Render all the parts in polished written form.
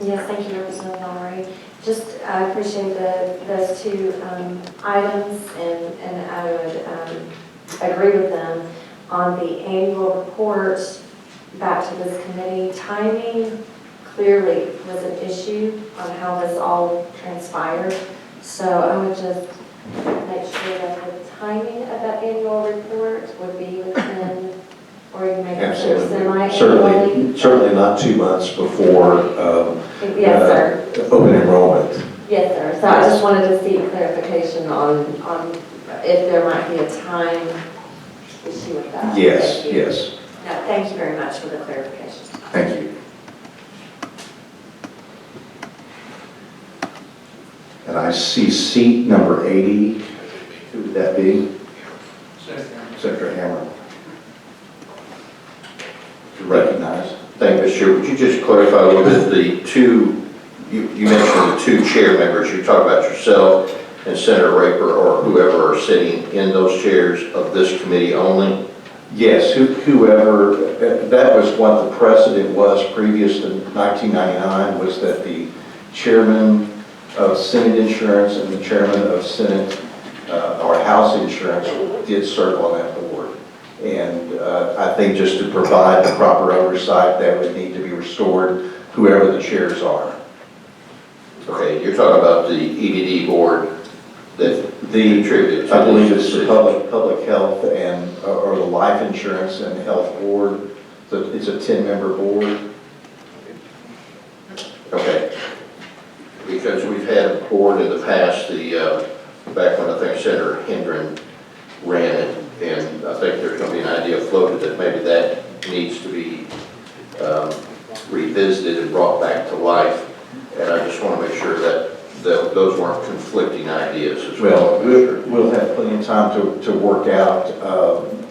Yes, thank you, Representative Lowry. Just, I appreciate those two items, and I would agree with them. On the annual report, back to this committee, timing clearly was an issue on how this all transpired. So I would just make sure that the timing of that annual report would be within, or you make it semi-annually. Certainly not 2 months before Yes, sir. Open enrollment. Yes, sir. So I just wanted to see clarification on if there might be a time issue with that. Yes, yes. No, thank you very much for the clarification. Thank you. And I see seat number 80. Who would that be? Senator Hammer. To recognize. Thank you, Mr. Chair. Would you just clarify a little bit the two, you mentioned the two chair members. You talk about yourself and Senator Raper or whoever are sitting in those chairs of this committee only? Yes, whoever, that was what the precedent was previous to 1999, was that the chairman of Senate Insurance and the chairman of Senate or House Insurance did serve on that board. And I think just to provide the proper oversight, that would need to be restored, whoever the chairs are. Okay, you're talking about the EDD board that contributed to I believe it's the public health and or the life insurance and health board. So it's a 10-member board. Okay. Because we've had a board in the past, back when I think Senator Hendren ran it, and I think there's going to be an idea floated that maybe that needs to be revisited and brought back to life. And I just want to make sure that those weren't conflicting ideas as well. We'll have plenty of time to work out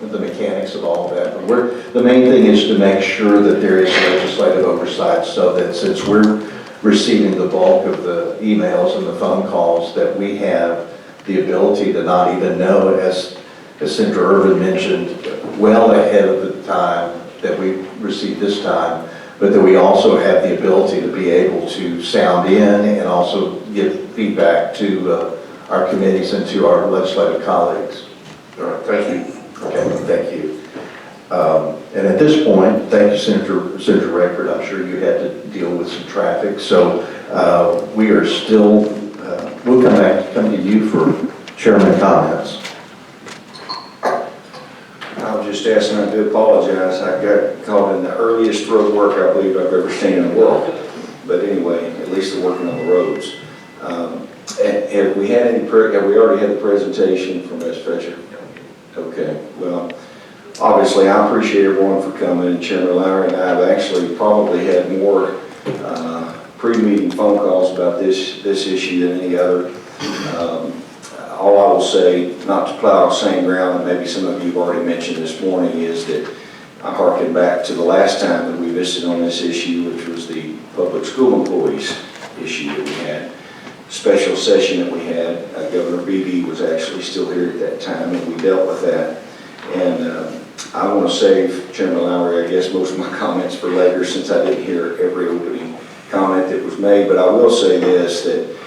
the mechanics of all of that. But the main thing is to make sure that there is legislative oversight, so that since we're receiving the bulk of the emails and the phone calls, that we have the ability to not even know, as Senator Irvin mentioned, well ahead of the time that we received this time, but that we also have the ability to be able to sound in and also give feedback to our committees and to our legislative colleagues. All right, thank you. Okay, thank you. And at this point, thank you, Senator Rackford. I'm sure you had to deal with some traffic. So we are still, we'll come to you for chairman comments. I was just asking, I do apologize. I got caught in the earliest road work I believe I've ever seen in the world. But anyway, at least they're working on the roads. Have we already had the presentation from Ms. Fetcher? Okay, well, obviously I appreciate everyone for coming, and Chairman Lowry and I have actually probably had more pre-meeting phone calls about this issue than any other. All I will say, not to plow the same ground that maybe some of you have already mentioned this morning, is that I harken back to the last time that we visited on this issue, which was the public school employees issue that we had. Special session that we had. Governor Beebe was actually still here at that time, and we dealt with that. And I want to save Chairman Lowry, I guess, most of my comments for later, since I didn't hear every opening comment that was made. But I will say this, that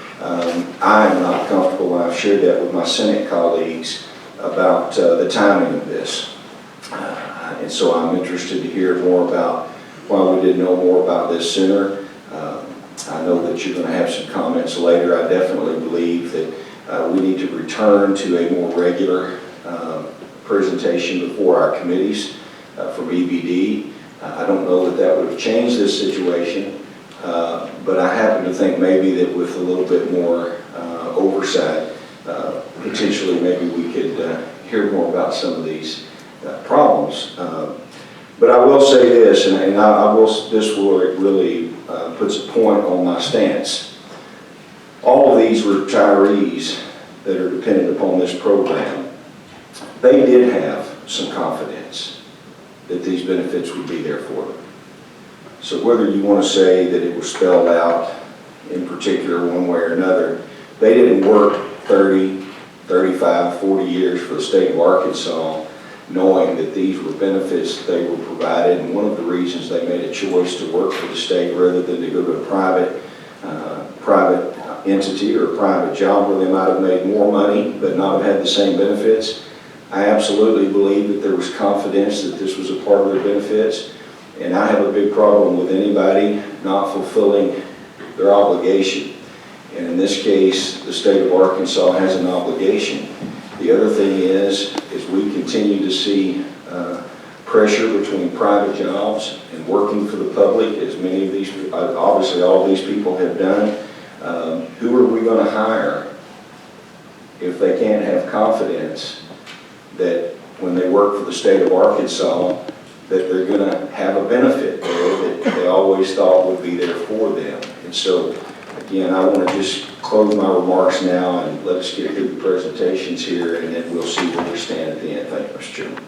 I am not comfortable, and I've shared that with my Senate colleagues, about the timing of this. And so I'm interested to hear more about why we didn't know more about this sooner. I know that you're going to have some comments later. I definitely believe that we need to return to a more regular presentation before our committees from EBD. I don't know that that would have changed this situation, but I happen to think maybe that with a little bit more oversight, potentially maybe we could hear more about some of these problems. But I will say this, and this will really puts a point on my stance. All of these retirees that are dependent upon this program, they did have some confidence that these benefits would be there for them. So whether you want to say that it was spelled out in particular one way or another, they didn't work 30, 35, 40 years for the state of Arkansas knowing that these were benefits that they were provided, and one of the reasons they made a choice to work for the state rather than to go to a private entity or a private job where they might have made more money but not have had the same benefits. I absolutely believe that there was confidence that this was a part of their benefits, and I have a big problem with anybody not fulfilling their obligation. And in this case, the state of Arkansas has an obligation. The other thing is we continue to see pressure between private jobs and working for the public, as many of these, obviously all of these people have done. Who are we going to hire if they can't have confidence that when they work for the state of Arkansas, that they're going to have a benefit there that they always thought would be there for them? And so, again, I want to just close my remarks now and let us get through the presentations here, and then we'll see where we stand at the end. Thank you, Mr. Chairman.